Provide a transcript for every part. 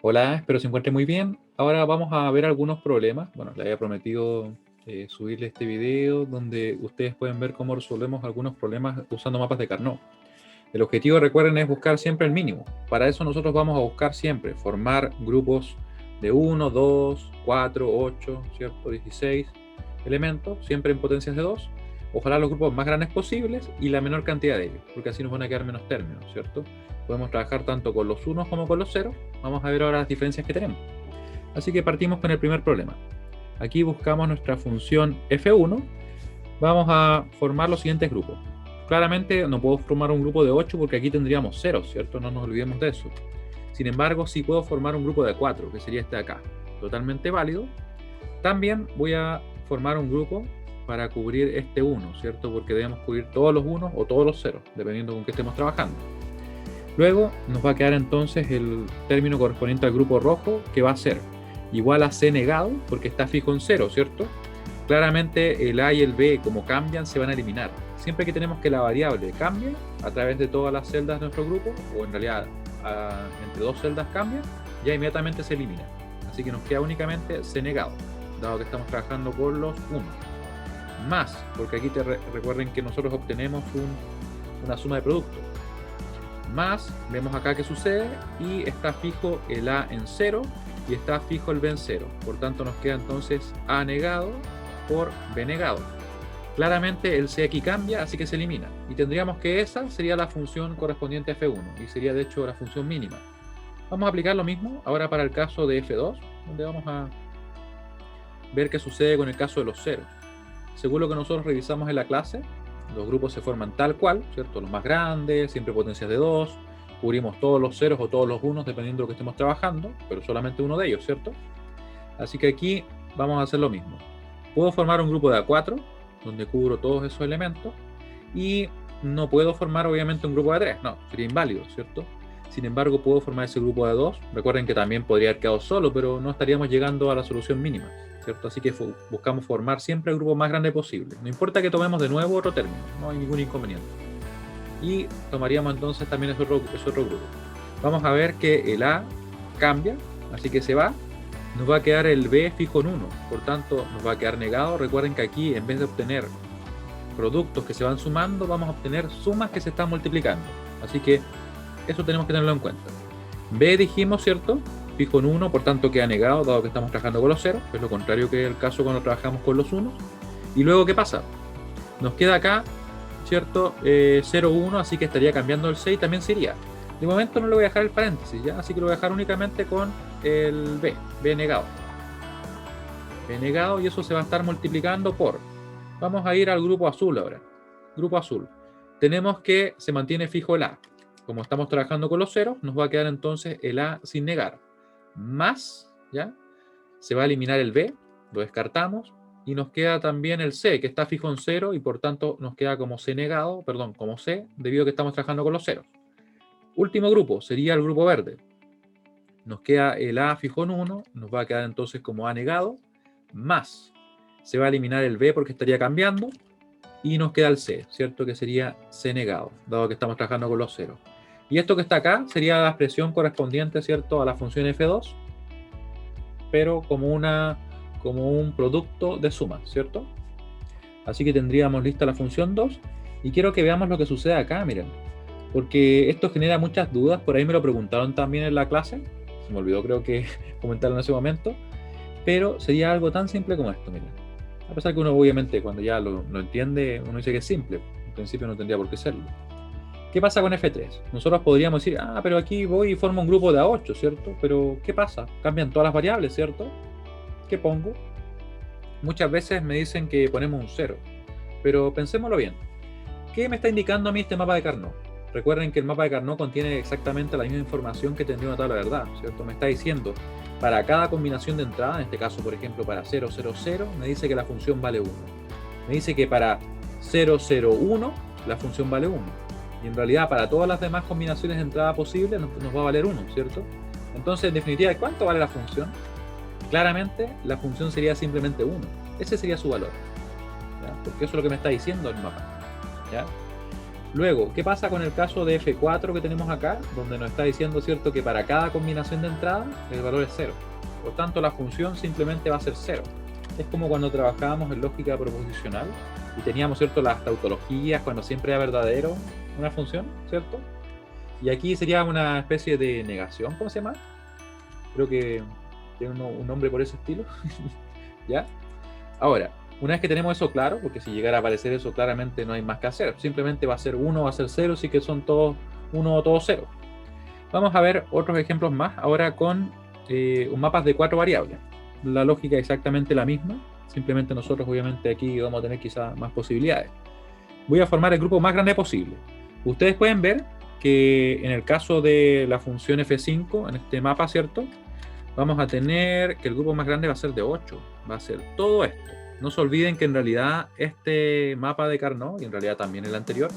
Hola, espero se encuentre muy bien. Ahora vamos a ver algunos problemas. Bueno, le había prometido subirle este video donde ustedes pueden ver cómo resolvemos algunos problemas usando mapas de Carnot. El objetivo, recuerden, es buscar siempre el mínimo. Para eso nosotros vamos a buscar siempre formar grupos de 1, 2, 4, 8, ¿cierto? 16 elementos, siempre en potencias de 2. Ojalá los grupos más grandes posibles y la menor cantidad de ellos, porque así nos van a quedar menos términos, ¿cierto? Podemos trabajar tanto con los unos como con los ceros. Vamos a ver ahora las diferencias que tenemos. Así que partimos con el primer problema. Aquí buscamos nuestra función f1. Vamos a formar los siguientes grupos. Claramente no puedo formar un grupo de 8 porque aquí tendríamos ceros, ¿cierto? No nos olvidemos de eso. Sin embargo, sí puedo formar un grupo de 4, que sería este de acá. Totalmente válido. También voy a formar un grupo para cubrir este 1, ¿cierto? Porque debemos cubrir todos los 1 o todos los ceros, dependiendo con qué estemos trabajando. Luego nos va a quedar entonces el término correspondiente al grupo rojo, que va a ser igual a c negado, porque está fijo en 0, ¿cierto? Claramente el a y el b, como cambian, se van a eliminar. Siempre que tenemos que la variable cambie a través de todas las celdas de nuestro grupo, o en realidad entre dos celdas cambia, ya inmediatamente se elimina. Así que nos queda únicamente c negado, dado que estamos trabajando con los 1. Más, porque aquí recuerden que nosotros obtenemos una suma de productos. Más, vemos acá que sucede y está fijo el a en 0 y está fijo el b en 0. Por tanto nos queda entonces a negado por b negado. Claramente el c aquí cambia, así que se elimina. Y tendríamos que esa sería la función correspondiente a f1 y sería de hecho la función mínima. Vamos a aplicar lo mismo ahora para el caso de f2, donde vamos a ver qué sucede con el caso de los ceros. Según lo que nosotros revisamos en la clase, los grupos se forman tal cual, ¿cierto? Los más grandes, siempre potencias de 2, cubrimos todos los ceros o todos los unos dependiendo de lo que estemos trabajando, pero solamente uno de ellos, ¿cierto? Así que aquí vamos a hacer lo mismo. Puedo formar un grupo de A4, donde cubro todos esos elementos, y no puedo formar obviamente un grupo de 3, no, sería inválido, ¿cierto? Sin embargo, puedo formar ese grupo de 2. Recuerden que también podría haber quedado solo, pero no estaríamos llegando a la solución mínima, ¿cierto? Así que buscamos formar siempre el grupo más grande posible. No importa que tomemos de nuevo otro término, no hay ningún inconveniente. Y tomaríamos entonces también ese otro grupo. Vamos a ver que el A cambia, así que se va. Nos va a quedar el B fijo en 1, por tanto nos va a quedar negado. Recuerden que aquí en vez de obtener productos que se van sumando, vamos a obtener sumas que se están multiplicando. Así que eso tenemos que tenerlo en cuenta. B dijimos, ¿cierto? Fijo en 1, por tanto queda negado, dado que estamos trabajando con los ceros, que es lo contrario que el caso cuando trabajamos con los unos. Y luego, ¿qué pasa? Nos queda acá, ¿cierto? 0, 1, así que estaría cambiando el 6, también sería. De momento no le voy a dejar el paréntesis, ¿ya? Así que lo voy a dejar únicamente con el B negado. B negado, y eso se va a estar multiplicando por... Vamos a ir al grupo azul ahora. Grupo azul. Tenemos que se mantiene fijo el A. Como estamos trabajando con los ceros, nos va a quedar entonces el A sin negar. Más, ¿ya? Se va a eliminar el B, lo descartamos, y nos queda también el C, que está fijo en 0, y por tanto nos queda como C negado, perdón, como C, debido a que estamos trabajando con los ceros. Último grupo, sería el grupo verde. Nos queda el A fijo en 1, nos va a quedar entonces como A negado, más se va a eliminar el B porque estaría cambiando, y nos queda el C, ¿cierto? Que sería C negado, dado que estamos trabajando con los ceros. Y esto que está acá sería la expresión correspondiente, ¿cierto?, a la función f2, pero como un producto de suma, ¿cierto? Así que tendríamos lista la función 2, y quiero que veamos lo que sucede acá, miren, porque esto genera muchas dudas. Por ahí me lo preguntaron también en la clase, se me olvidó creo que comentarlo en ese momento, pero sería algo tan simple como esto, miren. A pesar que uno obviamente cuando ya lo entiende, uno dice que es simple, en principio no tendría por qué serlo. ¿Qué pasa con F3? Nosotros podríamos decir, pero aquí voy y formo un grupo de A8, ¿cierto? Pero ¿qué pasa? Cambian todas las variables, ¿cierto? ¿Qué pongo? Muchas veces me dicen que ponemos un 0, pero pensémoslo bien. ¿Qué me está indicando a mí este mapa de Carnot? Recuerden que el mapa de Carnot contiene exactamente la misma información que tendría una tabla de verdad, ¿cierto? Me está diciendo, para cada combinación de entrada, en este caso, por ejemplo, para 0, 0, 0, me dice que la función vale 1. Me dice que para 0, 0, 1, la función vale 1. Y en realidad, para todas las demás combinaciones de entrada posibles, nos va a valer 1, ¿cierto? Entonces, en definitiva, ¿cuánto vale la función? Claramente, la función sería simplemente 1. Ese sería su valor, ¿ya? Porque eso es lo que me está diciendo el mapa, ¿ya? Luego, ¿qué pasa con el caso de F4 que tenemos acá? Donde nos está diciendo, ¿cierto?, que para cada combinación de entrada el valor es 0. Por tanto, la función simplemente va a ser 0. Es como cuando trabajábamos en lógica proposicional y teníamos, ¿cierto?, las tautologías, cuando siempre era verdadero una función, ¿cierto? Y aquí sería una especie de negación, ¿cómo se llama? Creo que tiene un nombre por ese estilo. ¿Ya? Ahora, una vez que tenemos eso claro, porque si llegara a aparecer eso claramente no hay más que hacer, simplemente va a ser 1, va a ser 0, así que son todos 1 o todos 0. Vamos a ver otros ejemplos más, ahora con mapas de 4 variables. La lógica es exactamente la misma, simplemente nosotros obviamente aquí vamos a tener quizás más posibilidades. Voy a formar el grupo más grande posible. Ustedes pueden ver que en el caso de la función f5, en este mapa, ¿cierto?, vamos a tener que el grupo más grande va a ser de 8, va a ser todo esto. No se olviden que en realidad este mapa de Carnot, y en realidad también el anterior,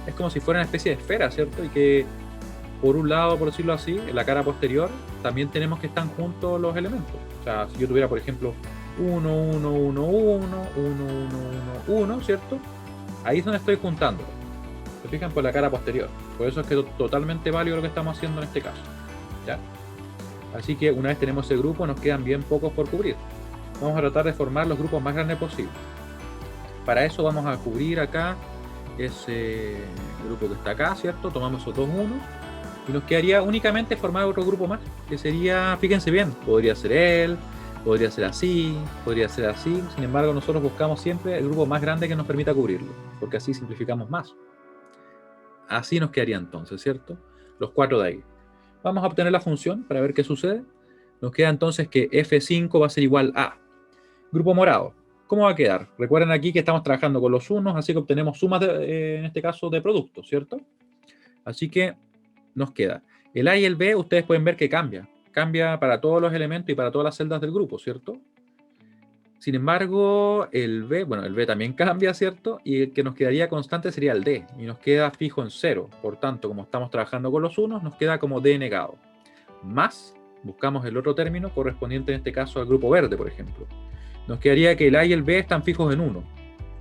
es como si fuera una especie de esfera, ¿cierto? Y que por un lado, por decirlo así, en la cara posterior, también tenemos que estar juntos los elementos. O sea, si yo tuviera, por ejemplo, 1, 1, 1, 1, 1, 1, 1, 1, ¿cierto? Ahí es donde estoy juntando. Se fijan por la cara posterior. Por eso es que es totalmente válido lo que estamos haciendo en este caso. ¿Ya? Así que una vez tenemos ese grupo, nos quedan bien pocos por cubrir. Vamos a tratar de formar los grupos más grandes posibles. Para eso vamos a cubrir acá ese grupo que está acá, ¿cierto? Tomamos esos dos unos y nos quedaría únicamente formar otro grupo más, que sería, fíjense bien, podría ser él, podría ser así, podría ser así. Sin embargo, nosotros buscamos siempre el grupo más grande que nos permita cubrirlo, porque así simplificamos más. Así nos quedaría entonces, ¿cierto? Los 4 de ahí. Vamos a obtener la función para ver qué sucede. Nos queda entonces que F5 va a ser igual a grupo morado. ¿Cómo va a quedar? Recuerden aquí que estamos trabajando con los unos, así que obtenemos sumas, en este caso, de productos, ¿cierto? Así que nos queda el A y el B, ustedes pueden ver que cambia. Cambia para todos los elementos y para todas las celdas del grupo, ¿cierto? Sin embargo, el B, bueno, el B también cambia, ¿cierto? Y el que nos quedaría constante sería el D, y nos queda fijo en 0. Por tanto, como estamos trabajando con los unos, nos queda como D negado. Más, buscamos el otro término correspondiente en este caso al grupo verde, por ejemplo. Nos quedaría que el A y el B están fijos en 1.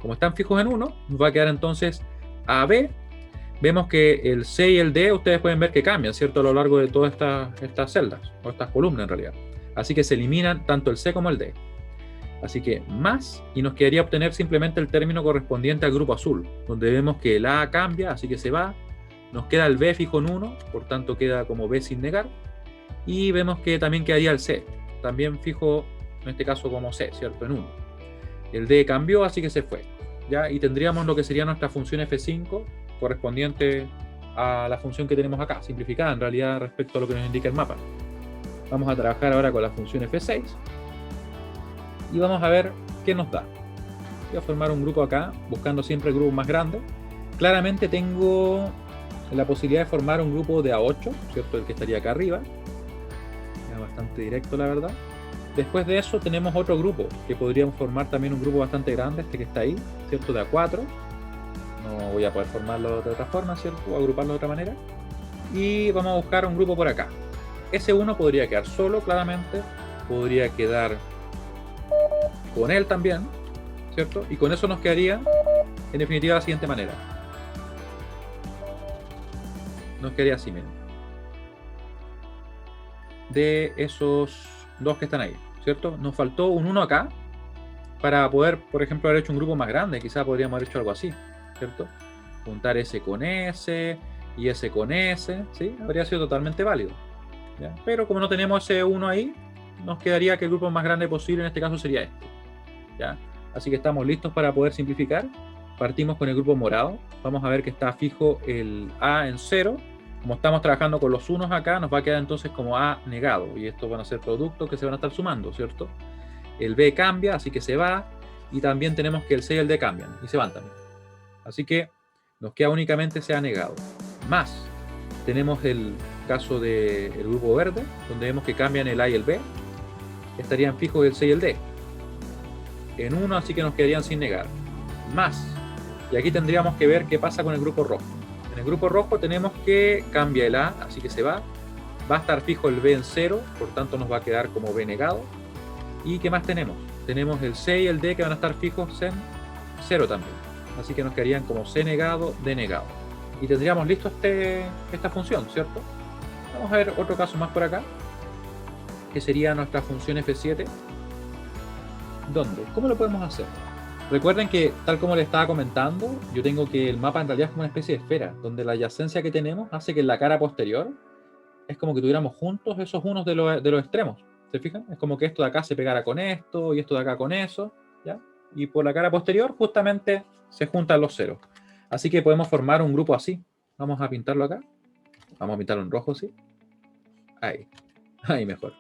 Como están fijos en 1, nos va a quedar entonces AB. Vemos que el C y el D, ustedes pueden ver que cambian, ¿cierto? A lo largo de todas estas celdas, o estas columnas en realidad. Así que se eliminan tanto el C como el D. Así que más, y nos quedaría obtener simplemente el término correspondiente al grupo azul, donde vemos que el A cambia, así que se va. Nos queda el B fijo en 1, por tanto queda como B sin negar. Y vemos que también quedaría el C, también fijo, en este caso como C, ¿cierto? En 1. El D cambió, así que se fue. ¿Ya? Y tendríamos lo que sería nuestra función F5, correspondiente a la función que tenemos acá, simplificada en realidad respecto a lo que nos indica el mapa. Vamos a trabajar ahora con la función F6 y vamos a ver qué nos da. Voy a formar un grupo acá, buscando siempre el grupo más grande. Claramente tengo la posibilidad de formar un grupo de A8, ¿cierto? El que estaría acá arriba. Es bastante directo, la verdad. Después de eso tenemos otro grupo, que podríamos formar también un grupo bastante grande, este que está ahí, ¿cierto? De A4. No voy a poder formarlo de otra forma, ¿cierto? O agruparlo de otra manera. Y vamos a buscar un grupo por acá. Ese 1 podría quedar solo, claramente. Podría quedar con él también, ¿cierto? Y con eso nos quedaría, en definitiva, de la siguiente manera. Nos quedaría así, miren. De esos dos que están ahí, ¿cierto? Nos faltó un 1 acá para poder, por ejemplo, haber hecho un grupo más grande. Quizás podríamos haber hecho algo así, ¿cierto? Juntar ese con ese y ese con ese, ¿sí? Habría sido totalmente válido, ¿ya? Pero como no tenemos ese 1 ahí, nos quedaría que el grupo más grande posible en este caso sería este, ¿ya? Así que estamos listos para poder simplificar. Partimos con el grupo morado. Vamos a ver que está fijo el A en 0. Como estamos trabajando con los unos acá, nos va a quedar entonces como A negado. Y estos van a ser productos que se van a estar sumando, ¿cierto? El B cambia, así que se va. Y también tenemos que el C y el D cambian. Y se van también. Así que nos queda únicamente ese A negado. Más, tenemos el caso del grupo verde, donde vemos que cambian el A y el B. Estarían fijos el C y el D. En 1, así que nos quedarían sin negar. Más. Y aquí tendríamos que ver qué pasa con el grupo rojo. En el grupo rojo tenemos que cambia el A, así que se va. Va a estar fijo el B en 0, por tanto nos va a quedar como B negado. ¿Y qué más tenemos? Tenemos el C y el D que van a estar fijos en 0 también. Así que nos quedarían como C negado, D negado. y tendríamos listo esta función, ¿cierto? Vamos a ver otro caso más por acá, que sería nuestra función f7. ¿Dónde? ¿Cómo lo podemos hacer? Recuerden que, tal como les estaba comentando, yo tengo que el mapa en realidad es como una especie de esfera, donde la adyacencia que tenemos hace que en la cara posterior es como que tuviéramos juntos esos unos de los extremos. ¿Se fijan? Es como que esto de acá se pegara con esto y esto de acá con eso, ¿ya? Y por la cara posterior justamente se juntan los ceros. Así que podemos formar un grupo así. Vamos a pintarlo acá. Vamos a pintarlo en rojo, ¿sí? Ahí. Ahí mejor.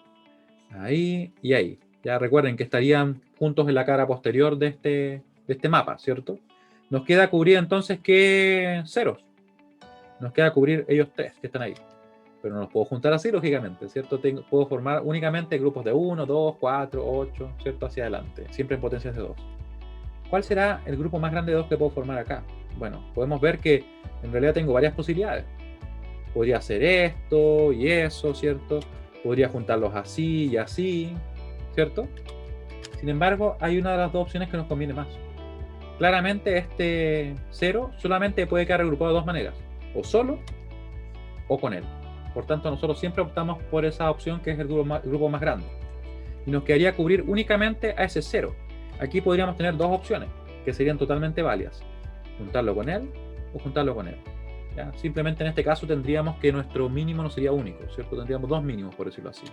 Ahí y ahí. Ya recuerden que estarían juntos en la cara posterior de este mapa, ¿cierto? Nos queda cubrir entonces, ¿qué ceros? Nos queda cubrir ellos tres que están ahí. Pero no los puedo juntar así, lógicamente, ¿cierto? Puedo formar únicamente grupos de 1, 2, 4, 8, ¿cierto? Hacia adelante, siempre en potencias de 2. ¿Cuál será el grupo más grande de 2 que puedo formar acá? Bueno, podemos ver que en realidad tengo varias posibilidades. Podría hacer esto y eso, ¿cierto? Podría juntarlos así y así, ¿cierto? Sin embargo, hay una de las dos opciones que nos conviene más. Claramente este 0 solamente puede quedar agrupado de dos maneras, o solo o con él. Por tanto, nosotros siempre optamos por esa opción, que es el grupo más grande. Y nos quedaría cubrir únicamente a ese 0. Aquí podríamos tener dos opciones, que serían totalmente válidas. Juntarlo con él o juntarlo con él. ¿Ya? Simplemente en este caso tendríamos que nuestro mínimo no sería único, ¿cierto? Tendríamos dos mínimos, por decirlo así.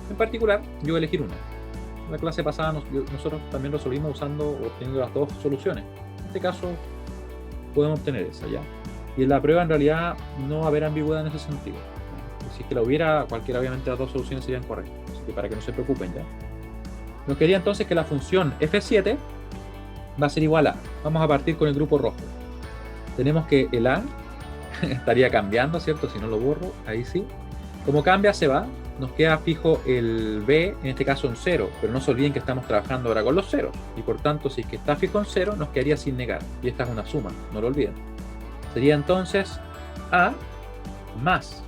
En particular, yo voy a elegir una. En la clase pasada nosotros también resolvimos obteniendo las dos soluciones. En este caso, podemos obtener esa, ¿ya? Y en la prueba en realidad no va a haber ambigüedad en ese sentido. Si es que la hubiera, cualquiera obviamente las dos soluciones serían correctas. Así que para que no se preocupen, ¿ya? Nos quedaría entonces que la función f7 va a ser igual a, vamos a partir con el grupo rojo. Tenemos que el a estaría cambiando, ¿cierto? Si no lo borro, ahí sí. Como cambia, se va. Nos queda fijo el b, en este caso en 0, pero no se olviden que estamos trabajando ahora con los ceros. Y por tanto, si es que está fijo en 0, nos quedaría sin negar. Y esta es una suma, no lo olviden. Sería entonces a más.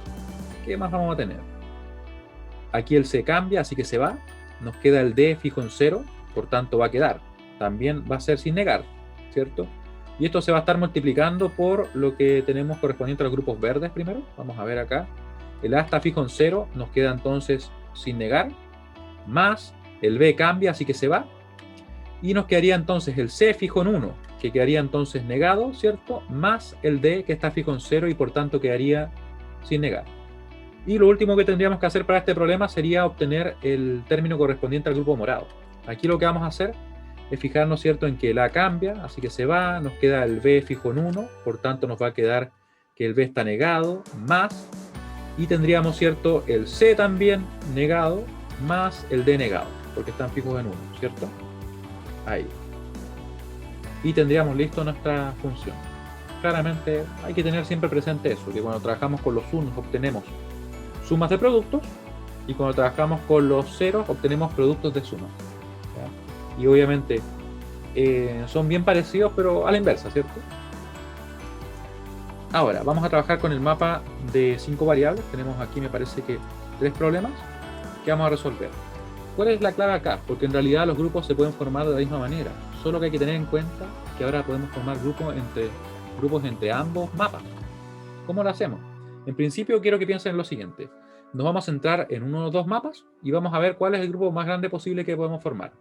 ¿Qué más vamos a tener? Aquí el c cambia, así que se va. Nos queda el d fijo en 0, por tanto va a quedar. También va a ser sin negar, ¿cierto? Y esto se va a estar multiplicando por lo que tenemos correspondiente a los grupos verdes primero. Vamos a ver acá. El a está fijo en 0, nos queda entonces sin negar, más el b cambia, así que se va. Y nos quedaría entonces el c fijo en 1, que quedaría entonces negado, ¿cierto? Más el d que está fijo en 0 y por tanto quedaría sin negar. Y lo último que tendríamos que hacer para este problema sería obtener el término correspondiente al grupo morado. Aquí lo que vamos a hacer es fijarnos, ¿cierto?, en que el a cambia, así que se va, nos queda el b fijo en 1, por tanto nos va a quedar que el b está negado, más, y tendríamos, ¿cierto?, el c también negado, más el d negado, porque están fijos en 1, ¿cierto? Ahí. Y tendríamos listo nuestra función. Claramente hay que tener siempre presente eso, que cuando trabajamos con los unos obtenemos sumas de productos, y cuando trabajamos con los ceros obtenemos productos de sumas. ¿Ya? Y obviamente son bien parecidos, pero a la inversa, ¿cierto? Ahora, vamos a trabajar con el mapa de 5 variables. Tenemos aquí, me parece que 3 problemas que vamos a resolver. ¿Cuál es la clave acá? Porque en realidad los grupos se pueden formar de la misma manera, solo que hay que tener en cuenta que ahora podemos formar grupos entre ambos mapas. ¿Cómo lo hacemos? En principio quiero que piensen en lo siguiente. Nos vamos a centrar en uno o dos mapas y vamos a ver cuál es el grupo más grande posible que podemos formar.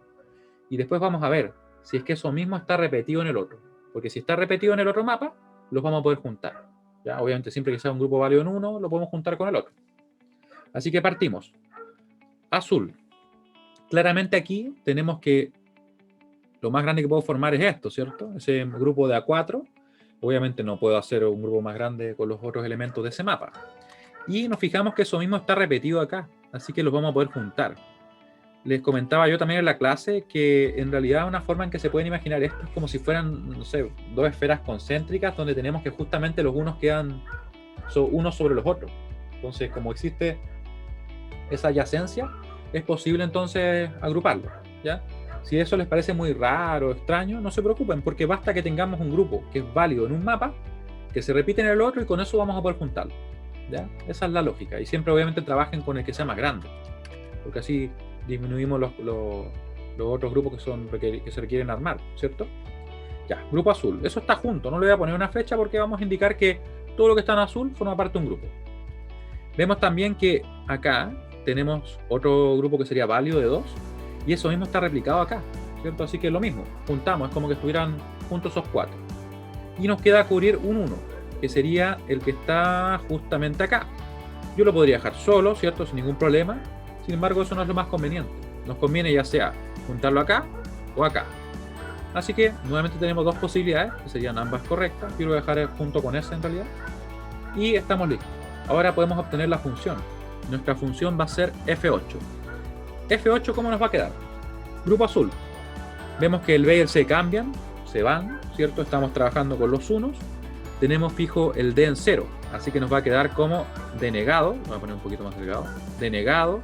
Y después vamos a ver si es que eso mismo está repetido en el otro. Porque si está repetido en el otro mapa, los vamos a poder juntar. ¿Ya? Obviamente siempre que sea un grupo válido en uno, lo podemos juntar con el otro. Así que partimos. Azul. Claramente aquí tenemos que lo más grande que puedo formar es esto, ¿cierto? Ese grupo de A4. Obviamente no puedo hacer un grupo más grande con los otros elementos de ese mapa. Y nos fijamos que eso mismo está repetido acá, así que los vamos a poder juntar. Les comentaba yo también en la clase que en realidad una forma en que se pueden imaginar esto es como si fueran, no sé, dos esferas concéntricas donde tenemos que justamente los unos quedan unos sobre los otros. Entonces, como existe esa adyacencia, es posible entonces agruparlos, ¿ya? Si eso les parece muy raro o extraño, no se preocupen, porque basta que tengamos un grupo que es válido en un mapa, que se repite en el otro y con eso vamos a poder juntarlo, ¿ya? Esa es la lógica. Y siempre obviamente trabajen con el que sea más grande, porque así disminuimos los otros grupos que se requieren armar, ¿cierto? Ya, grupo azul. Eso está junto, no le voy a poner una fecha porque vamos a indicar que Todo lo que está en azul forma parte de un grupo. Vemos también que acá tenemos otro grupo que sería válido de 2, y eso mismo está replicado acá, ¿cierto? Así que es lo mismo, juntamos, es como que estuvieran juntos esos 4. Y nos queda cubrir un 1, que sería el que está justamente acá. Yo lo podría dejar solo, ¿cierto? Sin ningún problema. Sin embargo, eso no es lo más conveniente. Nos conviene ya sea juntarlo acá o acá. Así que nuevamente tenemos dos posibilidades, que serían ambas correctas. Yo lo voy a dejar junto con esa en realidad. Y estamos listos. Ahora podemos obtener la función. Nuestra función va a ser F8. F8, ¿cómo nos va a quedar? Grupo azul. Vemos que el B y el C cambian, se van, ¿cierto? Estamos trabajando con los unos. Tenemos fijo el D en 0, así que nos va a quedar como denegado. Voy a poner un poquito más delgado. Denegado.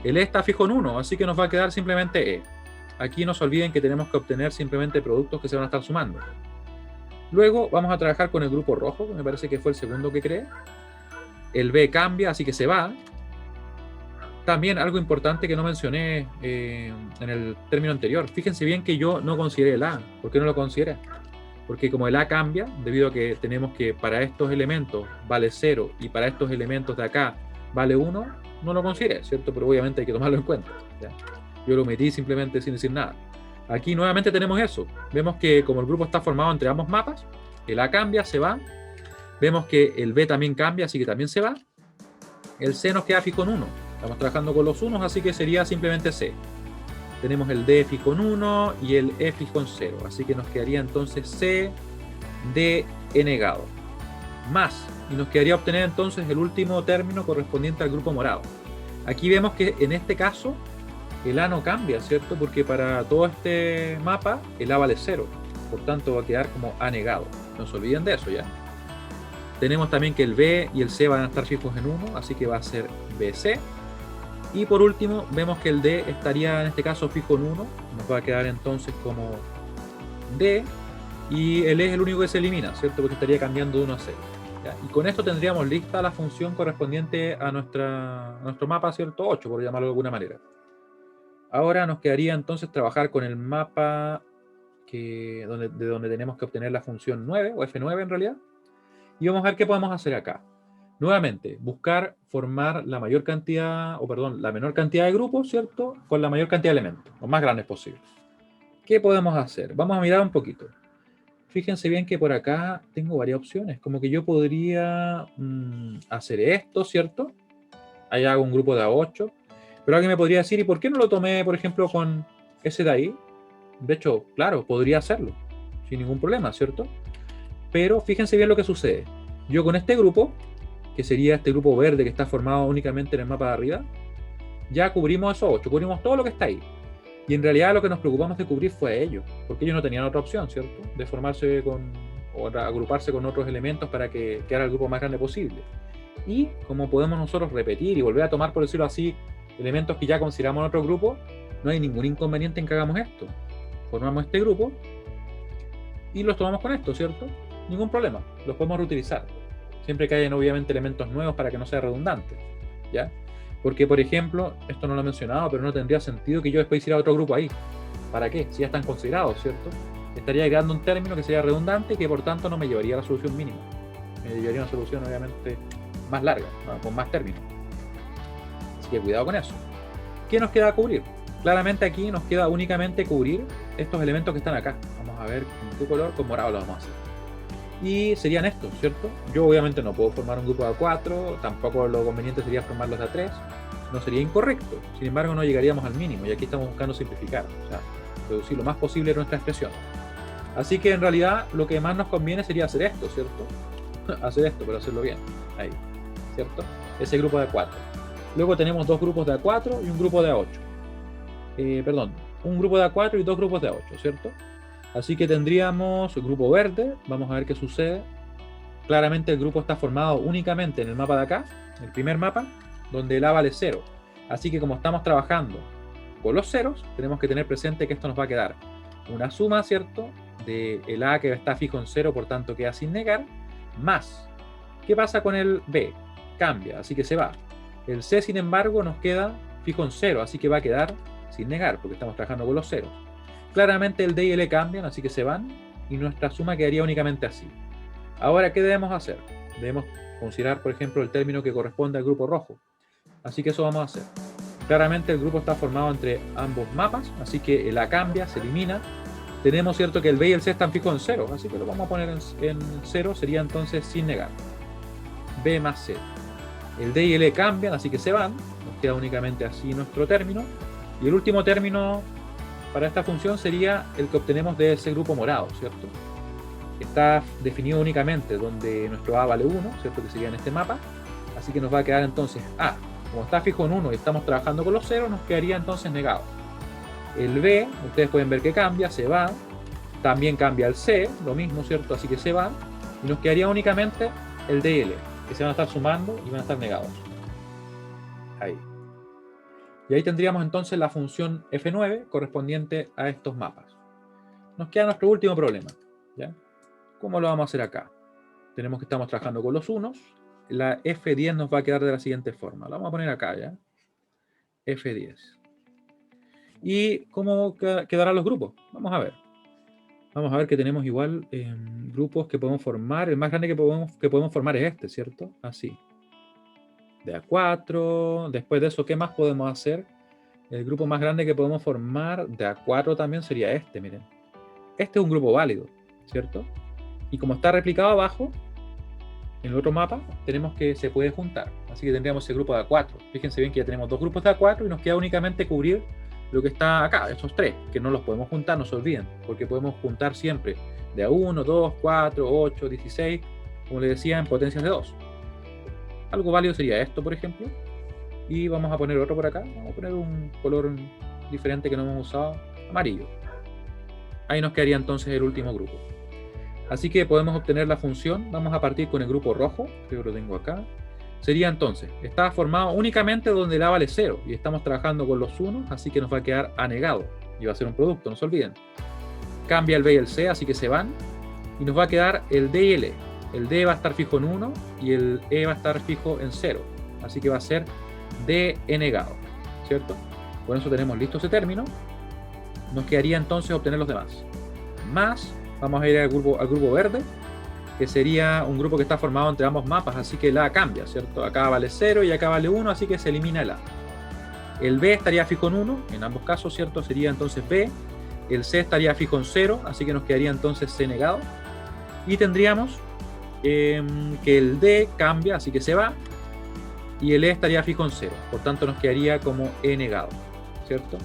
El E está fijo en 1, así que nos va a quedar simplemente E. Aquí no se olviden que tenemos que obtener simplemente productos que se van a estar sumando. Luego vamos a trabajar con el grupo rojo, que me parece que fue el segundo que creé. El B cambia, así que se va. También algo importante que no mencioné en el término anterior. Fíjense bien que yo no consideré el A. ¿Por qué no lo consideré? Porque como el A cambia, debido a que tenemos que para estos elementos vale 0 y para estos elementos de acá vale 1, no lo consideré, ¿cierto? Pero obviamente hay que tomarlo en cuenta, ¿ya? Yo lo metí simplemente sin decir nada. Aquí nuevamente tenemos eso. Vemos que como el grupo está formado entre ambos mapas, el A cambia, se va. Vemos que el B también cambia, así que también se va. El C nos queda fijo en 1. Estamos trabajando con los unos, así que sería simplemente C. Tenemos el D fijo en 1 y el E fijo en 0. Así que nos quedaría entonces C, D, E negado. Más. Y nos quedaría obtener entonces el último término correspondiente al grupo morado. Aquí vemos que en este caso el A no cambia, ¿cierto? Porque para todo este mapa el A vale 0. Por tanto va a quedar como A negado. No se olviden de eso ya. Tenemos también que el B y el C van a estar fijos en 1, así que va a ser BC. Y por último, vemos que el D estaría en este caso fijo en 1, nos va a quedar entonces como D, y el E es el único que se elimina, ¿cierto? Porque estaría cambiando de 1 a 0. ¿Ya? Y con esto tendríamos lista la función correspondiente a nuestro mapa, ¿cierto? 8, por llamarlo de alguna manera. Ahora nos quedaría entonces trabajar con el mapa de donde tenemos que obtener la función 9, o F9 en realidad. Y vamos a ver qué podemos hacer acá. Nuevamente, buscar formar la menor cantidad de grupos, ¿cierto? Con la mayor cantidad de elementos, los más grandes posibles. ¿Qué podemos hacer? Vamos a mirar un poquito. Fíjense bien que por acá tengo varias opciones. Como que yo podría hacer esto, ¿cierto? Ahí hago un grupo de A8. Pero alguien me podría decir, ¿y por qué no lo tomé, por ejemplo, con ese de ahí? De hecho, claro, podría hacerlo, sin ningún problema, ¿cierto? Pero fíjense bien lo que sucede. Yo con este grupo, que sería este grupo verde que está formado únicamente en el mapa de arriba, ya cubrimos esos 8, cubrimos todo lo que está ahí. Y en realidad lo que nos preocupamos de cubrir fue a ellos, porque ellos no tenían otra opción, ¿cierto? De formarse o agruparse con otros elementos para que quedara el grupo más grande posible. Y como podemos nosotros repetir y volver a tomar, por decirlo así, elementos que ya consideramos en otro grupo, no hay ningún inconveniente en que hagamos esto. Formamos este grupo y los tomamos con esto, ¿cierto? Ningún problema, los podemos reutilizar. Siempre que hayan obviamente elementos nuevos para que no sea redundante, ¿ya? Porque, por ejemplo, esto no lo he mencionado, pero no tendría sentido que yo después hiciera otro grupo ahí. ¿Para qué? Si ya están considerados, ¿cierto? Estaría creando un término que sería redundante y que por tanto no me llevaría a la solución mínima. Me llevaría a una solución obviamente más larga, ¿no? Con más términos. Así que cuidado con eso. ¿Qué nos queda cubrir? Claramente aquí nos queda únicamente cubrir estos elementos que están acá. Vamos a ver con qué color, con morado lo vamos a hacer. Y serían estos, ¿cierto? Yo obviamente no puedo formar un grupo de A4, tampoco lo conveniente sería formarlos de A3, no sería incorrecto, sin embargo no llegaríamos al mínimo y aquí estamos buscando simplificar, o sea, reducir lo más posible nuestra expresión. Así que en realidad lo que más nos conviene sería hacer esto, ¿cierto? Hacer esto, pero hacerlo bien, ahí, ¿cierto? Ese grupo de A4. Luego tenemos dos grupos de A4 y un grupo de A8. Un grupo de A4 y dos grupos de A8, ¿cierto? Así que tendríamos el grupo verde, vamos a ver qué sucede. Claramente el grupo está formado únicamente en el mapa de acá, el primer mapa, donde el A vale 0. Así que como estamos trabajando con los ceros, tenemos que tener presente que esto nos va a quedar una suma, ¿cierto? De el A que está fijo en 0, por tanto queda sin negar, más. ¿Qué pasa con el B? Cambia, así que se va. El C, sin embargo, nos queda fijo en 0, así que va a quedar sin negar, porque estamos trabajando con los ceros. Claramente el D y el E cambian, así que se van, y nuestra suma quedaría únicamente así. Ahora, ¿qué debemos hacer? Debemos considerar, por ejemplo, el término que corresponde al grupo rojo. Así que eso vamos a hacer. Claramente el grupo está formado entre ambos mapas, así que el A cambia, se elimina. Tenemos cierto que el B y el C están fijos en 0, así que lo vamos a poner en 0, sería entonces sin negar. B más C. El D y el E cambian, así que se van. Nos queda únicamente así nuestro término. Y el último término para esta función sería el que obtenemos de ese grupo morado, ¿cierto? Está definido únicamente donde nuestro A vale 1, ¿cierto? Que sería en este mapa. Así que nos va a quedar entonces A. Como está fijo en 1 y estamos trabajando con los ceros, nos quedaría entonces negado. El B, ustedes pueden ver que cambia, se va. También cambia el C, lo mismo, ¿cierto? Así que se va. Y nos quedaría únicamente el D y el E, que se van a estar sumando y van a estar negados. Ahí. Y ahí tendríamos entonces la función F9 correspondiente a estos mapas. Nos queda nuestro último problema, ¿ya? ¿Cómo lo vamos a hacer acá? Tenemos que estamos trabajando con los unos. La F10 nos va a quedar de la siguiente forma. La vamos a poner acá, ¿ya? F10. ¿Y cómo quedarán los grupos? Vamos a ver. Vamos a ver que tenemos igual grupos que podemos formar. El más grande que podemos formar es este, ¿cierto? Así. De A4. Después de eso, ¿qué más podemos hacer? El grupo más grande que podemos formar de A4 también sería este, miren. Este es un grupo válido, ¿cierto? Y como está replicado abajo, en el otro mapa, tenemos que se puede juntar. Así que tendríamos ese grupo de A4. Fíjense bien que ya tenemos dos grupos de A4 y nos queda únicamente cubrir lo que está acá, estos tres, que no los podemos juntar, no se olviden, porque podemos juntar siempre de A1, 2, 4, 8, 16, como les decía, en potencias de 2. Algo válido sería esto, por ejemplo. Y vamos a poner otro por acá. Vamos a poner un color diferente que no hemos usado, amarillo. Ahí nos quedaría entonces el último grupo. Así que podemos obtener la función. Vamos a partir con el grupo rojo, que yo lo tengo acá. Sería entonces, está formado únicamente donde el A vale 0 y estamos trabajando con los unos, así que nos va a quedar A negado y va a ser un producto, no se olviden. Cambia el B y el C, así que se van y nos va a quedar el D y el E. El D va a estar fijo en 1 y el E va a estar fijo en 0, así que va a ser D E negado, ¿cierto? Con eso tenemos listo ese término. Nos quedaría entonces obtener los demás. Más, vamos a ir al grupo verde, que sería un grupo que está formado entre ambos mapas, así que el A cambia, ¿cierto? Acá vale 0 y acá vale 1, así que se elimina el A. El B estaría fijo en 1, en ambos casos, ¿cierto? Sería entonces B. El C estaría fijo en 0, así que nos quedaría entonces C negado. Y tendríamos que el D cambia, así que se va. Y el E estaría fijo en 0, por tanto nos quedaría como E negado, ¿cierto?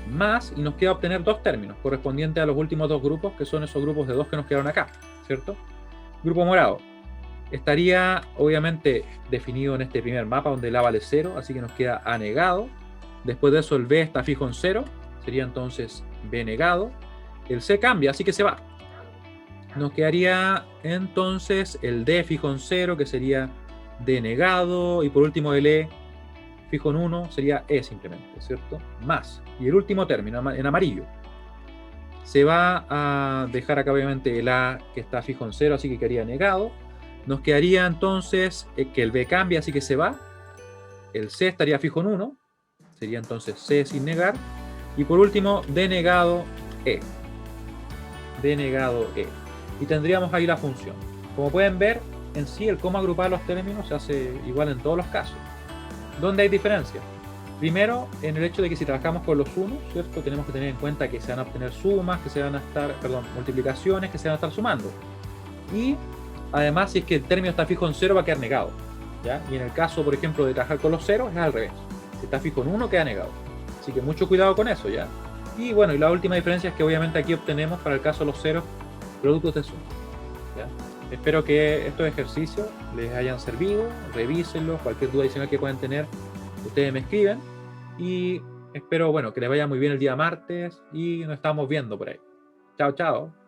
Más, y nos queda obtener dos términos correspondientes a los últimos dos grupos, que son esos grupos de 2 que nos quedaron acá, ¿cierto? Grupo morado estaría obviamente definido en este primer mapa donde el A vale 0, así que nos queda A negado. Después de eso el B está fijo en 0, sería entonces B negado. El C cambia, así que se va. Nos quedaría entonces el D fijo en 0, que sería D negado. Y por último el E fijo en 1 sería E simplemente, ¿cierto? Más. Y el último término en amarillo. Se va a dejar acá obviamente el A que está fijo en 0, así que quedaría negado. Nos quedaría entonces que el B cambia, así que se va. El C estaría fijo en 1, sería entonces C sin negar. Y por último, D negado E. D negado E. Y tendríamos ahí la función. Como pueden ver, en sí el cómo agrupar los términos se hace igual en todos los casos. ¿Dónde hay diferencia? Primero, en el hecho de que si trabajamos con los unos, ¿cierto? Tenemos que tener en cuenta que se van a obtener sumas, que se van a estar, multiplicaciones, que se van a estar sumando. Y además, si es que el término está fijo en 0, va a quedar negado, ¿ya? Y en el caso, por ejemplo, de trabajar con los ceros, es al revés. Si está fijo en 1, queda negado. Así que mucho cuidado con eso, ¿ya? Y bueno, y la última diferencia es que obviamente aquí obtenemos, para el caso de los ceros, productos de suma, ¿ya? Espero que estos ejercicios les hayan servido, revísenlos, cualquier duda adicional que puedan tener, ustedes me escriben. Y espero, bueno, que les vaya muy bien el día martes y nos estamos viendo por ahí. Chao, chao.